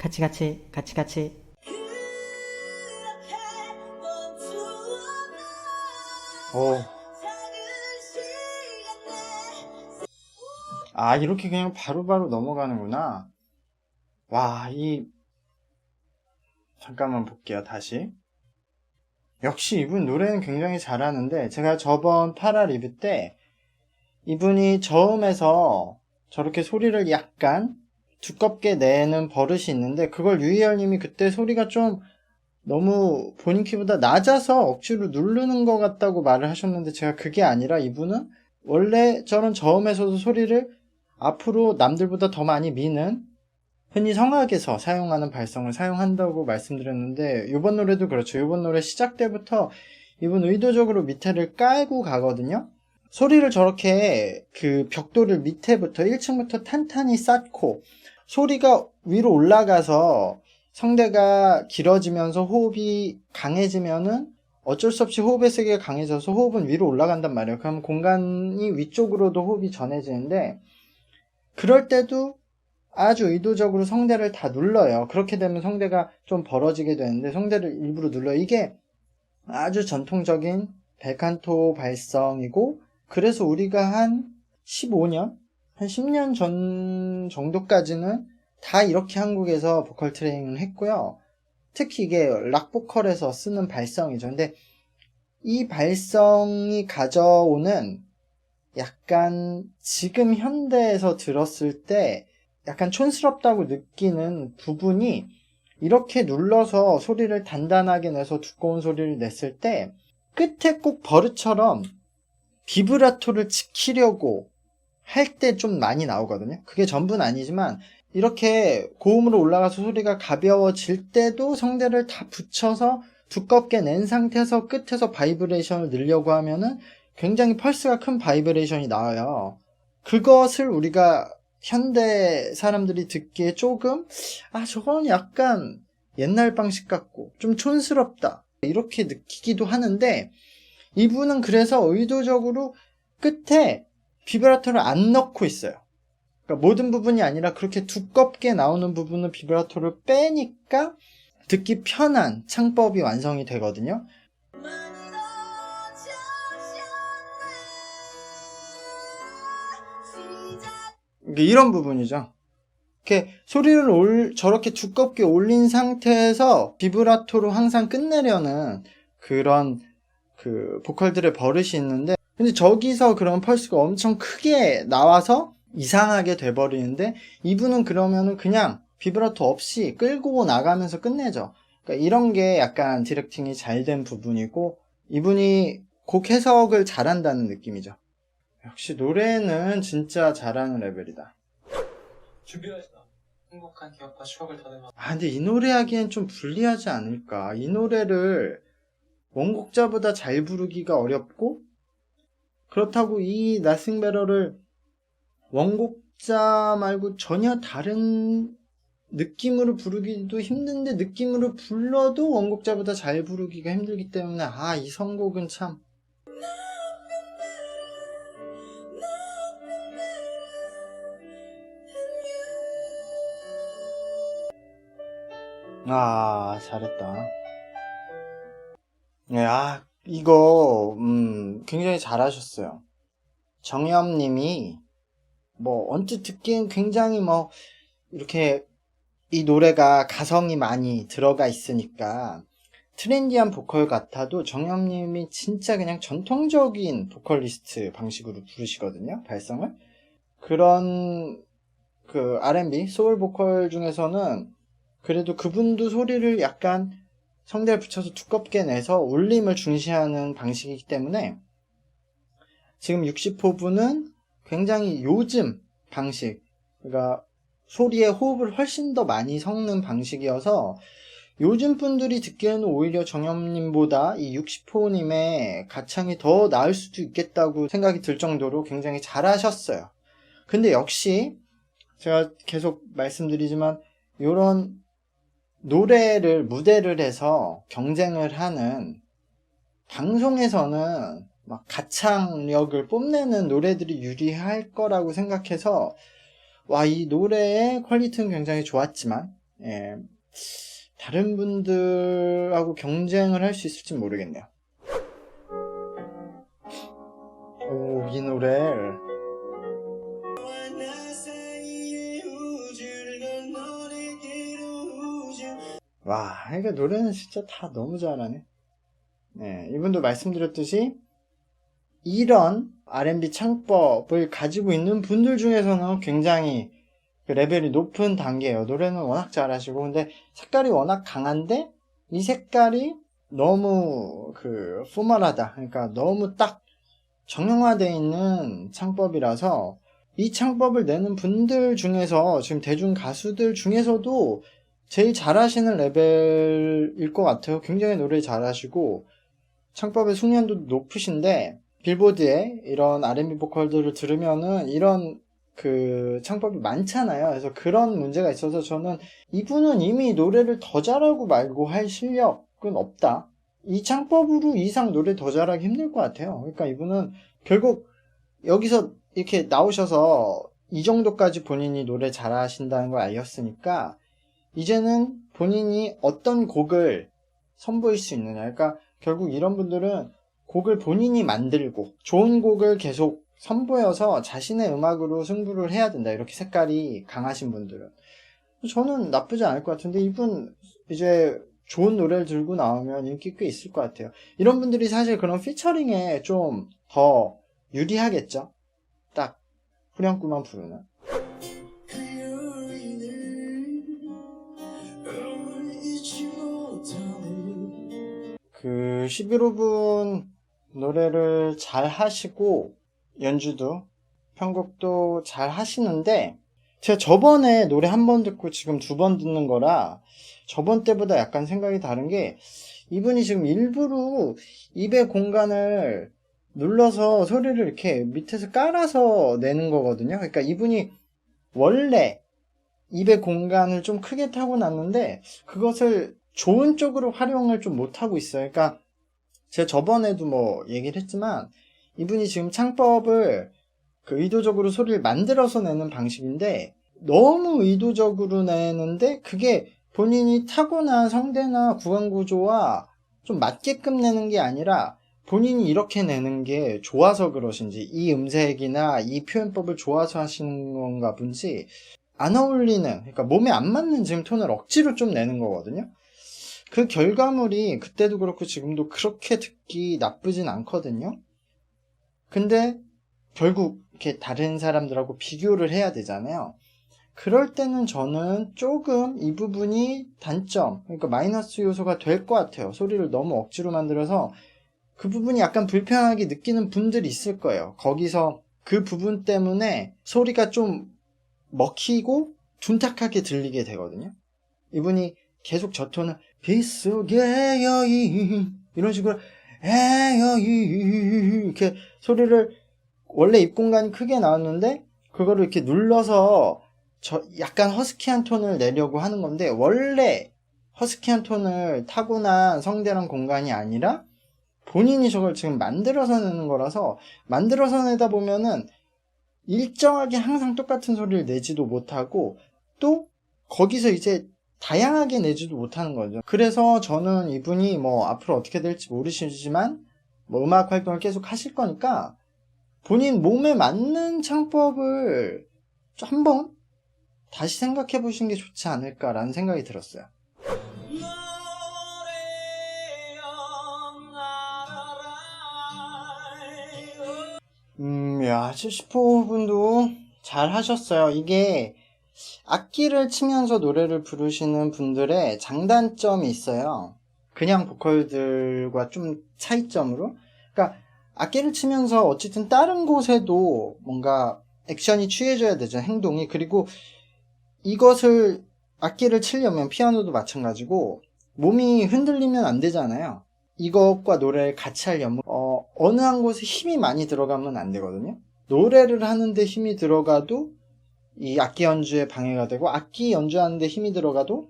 같이. 오. 아, 이렇게 그냥 바로바로 넘어가는구나. 와, 잠깐만 볼게요, 다시. 역시 이분 노래는 굉장히 잘하는데, 제가 저번 8화 리뷰 때 이분이 저음에서 저렇게 소리를 약간 두껍게 내는 버릇이 있는데, 그걸 유희열님이 그때 소리가 좀 너무 본인 키보다 낮아서 억지로 누르는 것 같다고 말을 하셨는데, 제가 그게 아니라 이분은 원래 저런 저음에서도 소리를 앞으로 남들보다 더 많이 미는, 흔히 성악에서 사용하는 발성을 사용한다고 말씀드렸는데, 이번 노래도 그렇죠. 이번 노래 시작 때부터 이분 의도적으로 밑에를 깔고 가거든요. 소리를 저렇게 그 벽돌을 밑에부터 1층부터 탄탄히 쌓고 소리가 위로 올라가서 성대가 길어지면서 호흡이 강해지면은 어쩔 수 없이 호흡의 세기가 강해져서 호흡은 위로 올라간단 말이에요. 그럼 공간이 위쪽으로도 호흡이 전해지는데, 그럴 때도 아주 의도적으로 성대를 다 눌러요. 그렇게 되면 성대가 좀 벌어지게 되는데 성대를 일부러 눌러요. 이게 아주 전통적인 벨칸토 발성이고, 그래서 우리가 한 15년? 한 10년 전 정도까지는 다 이렇게 한국에서 보컬 트레이닝을 했고요. 특히 이게 락 보컬에서 쓰는 발성이죠. 근데 이 발성이 가져오는 약간 지금 현대에서 들었을 때 약간 촌스럽다고 느끼는 부분이, 이렇게 눌러서 소리를 단단하게 내서 두꺼운 소리를 냈을 때 끝에 꼭 버릇처럼 비브라토를 지키려고 할 때 좀 많이 나오거든요. 그게 전부는 아니지만 이렇게 고음으로 올라가서 소리가 가벼워질 때도 성대를 다 붙여서 두껍게 낸 상태에서 끝에서 바이브레이션을 넣으려고 하면은 굉장히 펄스가 큰 바이브레이션이 나와요. 그것을 우리가 현대 사람들이 듣기에 조금, 저건 약간 옛날 방식 같고 좀 촌스럽다, 이렇게 느끼기도 하는데, 이분은 그래서 의도적으로 끝에 비브라토를 안 넣고 있어요. 그러니까 모든 부분이 아니라 그렇게 두껍게 나오는 부분은 비브라토를 빼니까 듣기 편한 창법이 완성이 되거든요. 이런 부분이죠. 이렇게 소리를 저렇게 두껍게 올린 상태에서 비브라토로 항상 끝내려는 그런 그 보컬들의 버릇이 있는데, 근데 저기서 그런 펄스가 엄청 크게 나와서 이상하게 돼버리는데, 이분은 그러면은 그냥 비브라토 없이 끌고 나가면서 끝내죠. 그러니까 이런 게 약간 디렉팅이 잘 된 부분이고, 이분이 곡 해석을 잘한다는 느낌이죠. 역시 노래는 진짜 잘하는 레벨이다. 준비하시다. 행복한 기억과 추억을 다듬어. 근데 이 노래 하기엔 좀 불리하지 않을까. 이 노래를 원곡자보다 잘 부르기가 어렵고, 그렇다고 이 Nothing Better를 원곡자 말고 전혀 다른 느낌으로 부르기도 힘든데, 느낌으로 불러도 원곡자보다 잘 부르기가 힘들기 때문에 이 선곡은 참. 잘했다. 네, 이거 굉장히 잘하셨어요. 정엽님이 언뜻 듣기엔 굉장히 이렇게 이 노래가 가성이 많이 들어가 있으니까 트렌디한 보컬 같아도 정엽님이 진짜 그냥 전통적인 보컬리스트 방식으로 부르시거든요, 발성을. 그런 그 R&B, 소울 보컬 중에서는 그래도 그분도 소리를 약간 성대를 붙여서 두껍게 내서 울림을 중시하는 방식이기 때문에, 지금 60호분은 굉장히 요즘 방식, 그러니까 소리의 호흡을 훨씬 더 많이 섞는 방식이어서 요즘 분들이 듣기에는 오히려 정엽님보다 이 60호님의 가창이 더 나을 수도 있겠다고 생각이 들 정도로 굉장히 잘하셨어요. 근데 역시 제가 계속 말씀드리지만, 이런 노래를 무대를 해서 경쟁을 하는 방송에서는 막 가창력을 뽐내는 노래들이 유리할 거라고 생각해서, 이 노래의 퀄리티는 굉장히 좋았지만, 예, 다른 분들하고 경쟁을 할 수 있을지 모르겠네요. 오, 이 노래를 와, 이게 노래는 진짜 다 너무 잘하네. 네, 이분도 말씀드렸듯이 이런 R&B 창법을 가지고 있는 분들 중에서는 굉장히 그 레벨이 높은 단계예요. 노래는 워낙 잘하시고, 근데 색깔이 워낙 강한데 이 색깔이 너무 그 포멀하다. 그러니까 너무 딱 정형화되어 있는 창법이라서 이 창법을 내는 분들 중에서 지금 대중 가수들 중에서도 제일 잘하시는 레벨일 것 같아요. 굉장히 노래 잘하시고 창법의 숙련도도 높으신데 빌보드에 이런 R&B 보컬들을 들으면은 이런 그 창법이 많잖아요. 그래서 그런 문제가 있어서 저는 이분은 이미 노래를 더 잘하고 말고 할 실력은 없다. 이 창법으로 이상 노래 더 잘하기 힘들 것 같아요. 그러니까 이분은 결국 여기서 이렇게 나오셔서 이 정도까지 본인이 노래 잘하신다는 걸 알렸으니까 이제는 본인이 어떤 곡을 선보일 수 있느냐. 그러니까 결국 이런 분들은 곡을 본인이 만들고 좋은 곡을 계속 선보여서 자신의 음악으로 승부를 해야 된다. 이렇게 색깔이 강하신 분들은. 저는 나쁘지 않을 것 같은데 이분 이제 좋은 노래를 들고 나오면 인기 꽤 있을 것 같아요. 이런 분들이 사실 그런 피처링에 좀 더 유리하겠죠. 딱 후렴구만 부르는. 그 11호분 노래를 잘 하시고 연주도 편곡도 잘 하시는데 제가 저번에 노래 한 번 듣고 지금 두 번 듣는 거라 저번 때보다 약간 생각이 다른 게 이분이 지금 일부러 입의 공간을 눌러서 소리를 이렇게 밑에서 깔아서 내는 거거든요. 그러니까 이분이 원래 입의 공간을 좀 크게 타고났는데 그것을 좋은 쪽으로 활용을 좀 못하고 있어요. 그러니까 제가 저번에도 뭐 얘기를 했지만 이분이 지금 창법을 그 의도적으로 소리를 만들어서 내는 방식인데 너무 의도적으로 내는데 그게 본인이 타고난 성대나 구강 구조와 좀 맞게끔 내는 게 아니라 본인이 이렇게 내는 게 좋아서 그러신지 이 음색이나 이 표현법을 좋아서 하시는 건가 본지 안 어울리는, 그러니까 몸에 안 맞는 지금 톤을 억지로 좀 내는 거거든요. 그 결과물이 그때도 그렇고 지금도 그렇게 듣기 나쁘진 않거든요. 근데 결국 이렇게 다른 사람들하고 비교를 해야 되잖아요. 그럴 때는 저는 조금 이 부분이 단점, 그러니까 마이너스 요소가 될 것 같아요. 소리를 너무 억지로 만들어서 그 부분이 약간 불편하게 느끼는 분들이 있을 거예요. 거기서 그 부분 때문에 소리가 좀 먹히고 둔탁하게 들리게 되거든요. 이분이 계속 저 톤을 빗속의 여인 이런 식으로 여인 이렇게 소리를 원래 입 공간이 크게 나왔는데 그거를 이렇게 눌러서 약간 허스키한 톤을 내려고 하는 건데 원래 허스키한 톤을 타고난 성대랑 공간이 아니라 본인이 저걸 지금 만들어서 내는 거라서 만들어서 내다 보면은 일정하게 항상 똑같은 소리를 내지도 못하고 또 거기서 이제 다양하게 내지도 못하는 거죠. 그래서 저는 이분이 뭐 앞으로 어떻게 될지 모르시지만 뭐 음악 활동을 계속 하실 거니까 본인 몸에 맞는 창법을 한번 다시 생각해 보시는 게 좋지 않을까라는 생각이 들었어요. 야, 70호분도 잘 하셨어요. 이게 악기를 치면서 노래를 부르시는 분들의 장단점이 있어요. 그냥 보컬들과 좀 차이점으로. 그러니까 악기를 치면서 어쨌든 다른 곳에도 뭔가 액션이 취해져야 되죠. 행동이. 그리고 이것을 악기를 치려면 피아노도 마찬가지고 몸이 흔들리면 안 되잖아요. 이것과 노래를 같이 하려면 어느 한 곳에 힘이 많이 들어가면 안 되거든요. 노래를 하는데 힘이 들어가도 이 악기 연주에 방해가 되고 악기 연주하는데 힘이 들어가도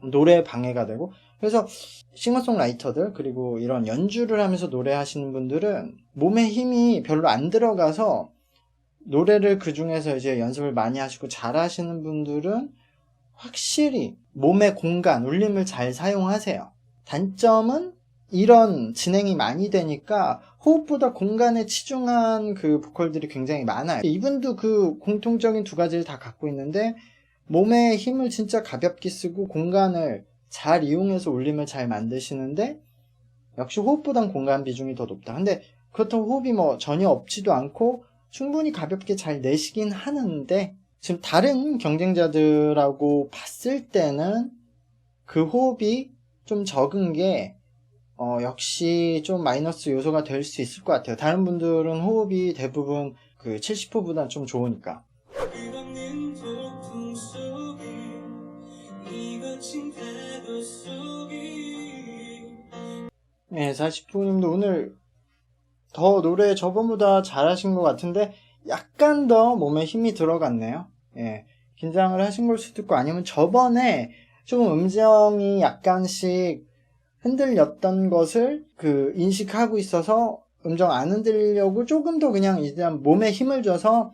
노래에 방해가 되고 그래서 싱어송라이터들 그리고 이런 연주를 하면서 노래하시는 분들은 몸에 힘이 별로 안 들어가서 노래를 그 중에서 이제 연습을 많이 하시고 잘하시는 분들은 확실히 몸의 공간, 울림을 잘 사용하세요. 단점은 이런 진행이 많이 되니까 호흡보다 공간에 치중한 그 보컬들이 굉장히 많아요. 이분도 그 공통적인 두 가지를 다 갖고 있는데 몸의 힘을 진짜 가볍게 쓰고 공간을 잘 이용해서 울림을 잘 만드시는데 역시 호흡보단 공간 비중이 더 높다. 근데 그렇다고 호흡이 뭐 전혀 없지도 않고 충분히 가볍게 잘 내시긴 하는데 지금 다른 경쟁자들하고 봤을 때는 그 호흡이 좀 적은 게 역시 좀 마이너스 요소가 될 수 있을 것 같아요. 다른 분들은 호흡이 대부분 그 70호보다 좀 좋으니까. 네, 40호님도 오늘 더 노래 저번보다 잘하신 것 같은데 약간 더 몸에 힘이 들어갔네요. 예, 긴장을 하신 걸 수도 있고 아니면 저번에 좀 음정이 약간씩 흔들렸던 것을 그 인식하고 있어서 음정 안 흔들려고 조금 더 그냥 일단 몸에 힘을 줘서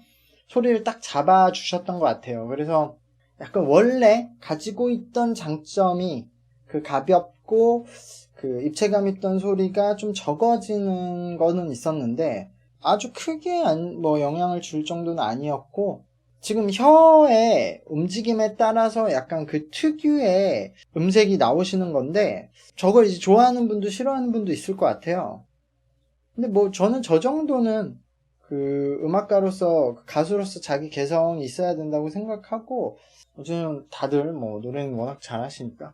소리를 딱 잡아 주셨던 것 같아요. 그래서 약간 원래 가지고 있던 장점이 그 가볍고 그 입체감 있던 소리가 좀 적어지는 거는 있었는데 아주 크게 뭐 영향을 줄 정도는 아니었고 지금 혀의 움직임에 따라서 약간 그 특유의 음색이 나오시는 건데 저걸 이제 좋아하는 분도 싫어하는 분도 있을 것 같아요. 근데 뭐 저는 저 정도는 그 음악가로서 가수로서 자기 개성이 있어야 된다고 생각하고 요즘 다들 뭐 노래는 워낙 잘하시니까.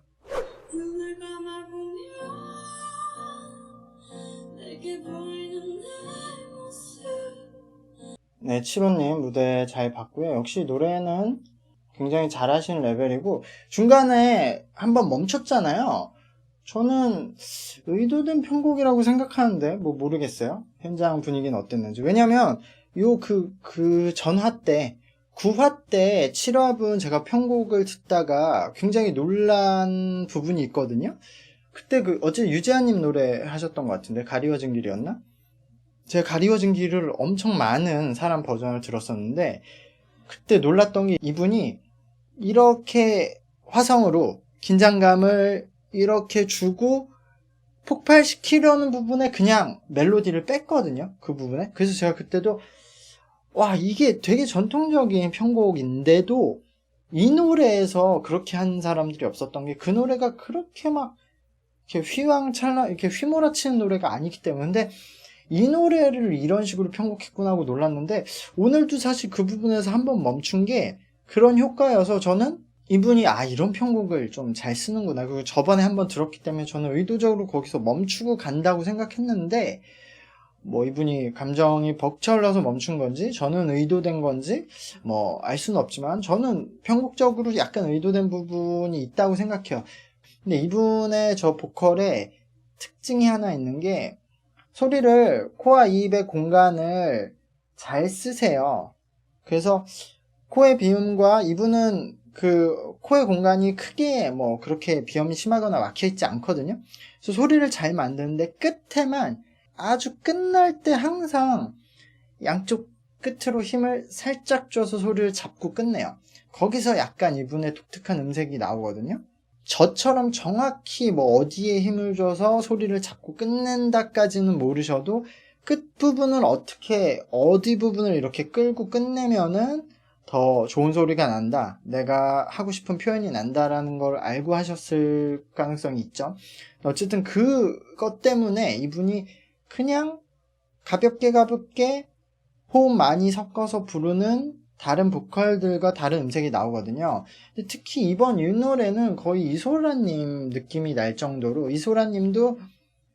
눈을 감아보면 내게 보이는 내 모습. 네, 7호님 무대 잘 봤고요. 역시 노래는 굉장히 잘하시는 레벨이고 중간에 한번 멈췄잖아요. 저는 의도된 편곡이라고 생각하는데 뭐 모르겠어요. 현장 분위기는 어땠는지. 왜냐면 요 그 전화 때 9화 때 7화분 제가 편곡을 듣다가 굉장히 놀란 부분이 있거든요. 그때 그 어제 유재하님 노래 하셨던 것 같은데 가리워진 길이었나? 제가 가리워진 길을 엄청 많은 사람 버전을 들었었는데 그때 놀랐던 게 이분이 이렇게 화성으로 긴장감을 이렇게 주고 폭발시키려는 부분에 그냥 멜로디를 뺐거든요. 그 부분에. 그래서 제가 그때도 와 이게 되게 전통적인 편곡인데도 이 노래에서 그렇게 한 사람들이 없었던 게 그 노래가 그렇게 막 이렇게 휘황찬란 이렇게 휘몰아치는 노래가 아니기 때문에 근데 이 노래를 이런 식으로 편곡했구나 하고 놀랐는데 오늘도 사실 그 부분에서 한번 멈춘 게 그런 효과여서 저는 이분이 이런 편곡을 좀 잘 쓰는구나. 그리고 저번에 한번 들었기 때문에 저는 의도적으로 거기서 멈추고 간다고 생각했는데 뭐 이분이 감정이 벅차올라서 멈춘 건지 저는 의도된 건지 뭐 알 수는 없지만 저는 편곡적으로 약간 의도된 부분이 있다고 생각해요. 근데 이분의 저 보컬의 특징이 하나 있는 게 소리를 코와 입의 공간을 잘 쓰세요. 그래서 코의 비음과 이분은 그 코의 공간이 크게 뭐 그렇게 비염이 심하거나 막혀있지 않거든요. 그래서 소리를 잘 만드는데 끝에만 아주 끝날 때 항상 양쪽 끝으로 힘을 살짝 줘서 소리를 잡고 끝내요. 거기서 약간 이분의 독특한 음색이 나오거든요. 저처럼 정확히 뭐 어디에 힘을 줘서 소리를 잡고 끝낸다까지는 모르셔도 끝부분을 어떻게 어디 부분을 이렇게 끌고 끝내면은 더 좋은 소리가 난다. 내가 하고 싶은 표현이 난다라는 걸 알고 하셨을 가능성이 있죠. 어쨌든 그것 때문에 이분이 그냥 가볍게 호흡 많이 섞어서 부르는 다른 보컬들과 다른 음색이 나오거든요. 근데 특히 이번 이 노래는 거의 이소라님 느낌이 날 정도로 이소라님도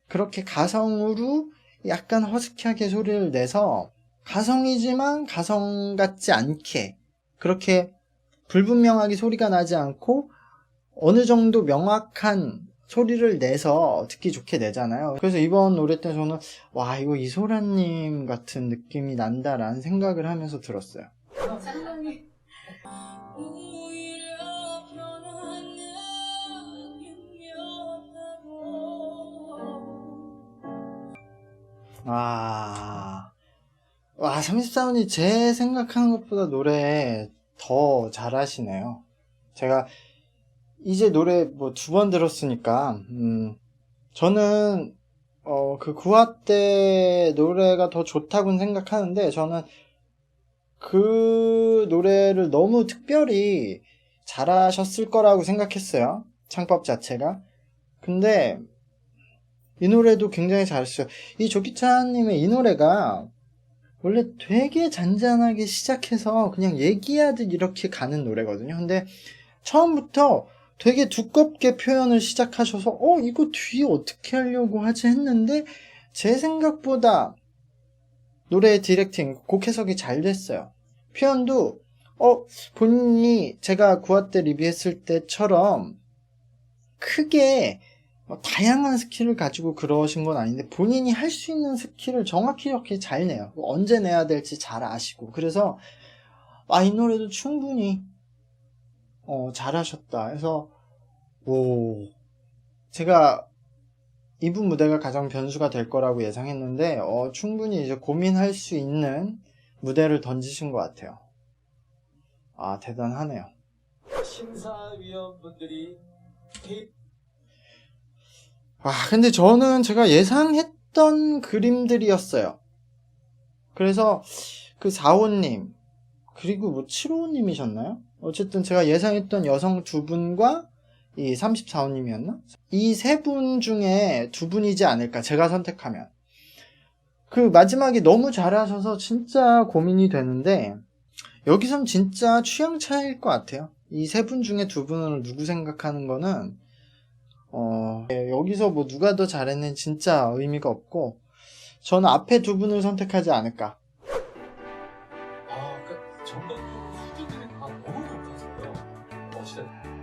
그렇게 가성으로 약간 허스키하게 소리를 내서 가성이지만 가성 같지 않게 그렇게 불분명하게 소리가 나지 않고 어느 정도 명확한 소리를 내서 듣기 좋게 내잖아요. 그래서 이번 노래 때 저는 와 이거 이소라님 같은 느낌이 난다라는 생각을 하면서 들었어요. 상당히 오히려 변하는 느낌이었다고. 와 34분이 제 생각하는 것보다 노래 더 잘하시네요. 제가 이제 노래 뭐 2번 들었으니까, 저는, 그 구화 때 노래가 더 좋다고는 생각하는데, 저는 그 노래를 너무 특별히 잘하셨을 거라고 생각했어요. 창법 자체가. 근데, 이 노래도 굉장히 잘했어요. 이 조기찬님의 이 노래가 원래 되게 잔잔하게 시작해서 그냥 얘기하듯 이렇게 가는 노래거든요. 근데 처음부터 되게 두껍게 표현을 시작하셔서 이거 뒤에 어떻게 하려고 하지 했는데 제 생각보다 노래 디렉팅, 곡 해석이 잘 됐어요. 표현도 본인이 제가 구화 때 리뷰했을 때처럼 크게 다양한 스킬을 가지고 그러신 건 아닌데 본인이 할 수 있는 스킬을 정확히 이렇게 잘 내요. 언제 내야 될지 잘 아시고. 그래서 이 노래도 충분히 잘하셨다 해서 제가 이분 무대가 가장 변수가 될 거라고 예상했는데 충분히 이제 고민할 수 있는 무대를 던지신 것 같아요. 대단하네요. 심사위원분들이 근데 저는 제가 예상했던 그림들이었어요. 그래서 그 4호님, 그리고 뭐 7호님이셨나요? 어쨌든 제가 예상했던 여성 2분과 이 34호님이었나? 이 3분 중에 2분이지 않을까, 제가 선택하면. 그 마지막에 너무 잘하셔서 진짜 고민이 되는데, 여기선 진짜 취향 차이일 것 같아요. 이 3분 중에 2분을 누구 생각하는 거는 여기서 뭐 누가 더 잘했는 진짜 의미가 없고 저는 앞에 2분을 선택하지 않을까. 그러니까 전반적으로 수준들이 다 너무 높아서요. 어쨌든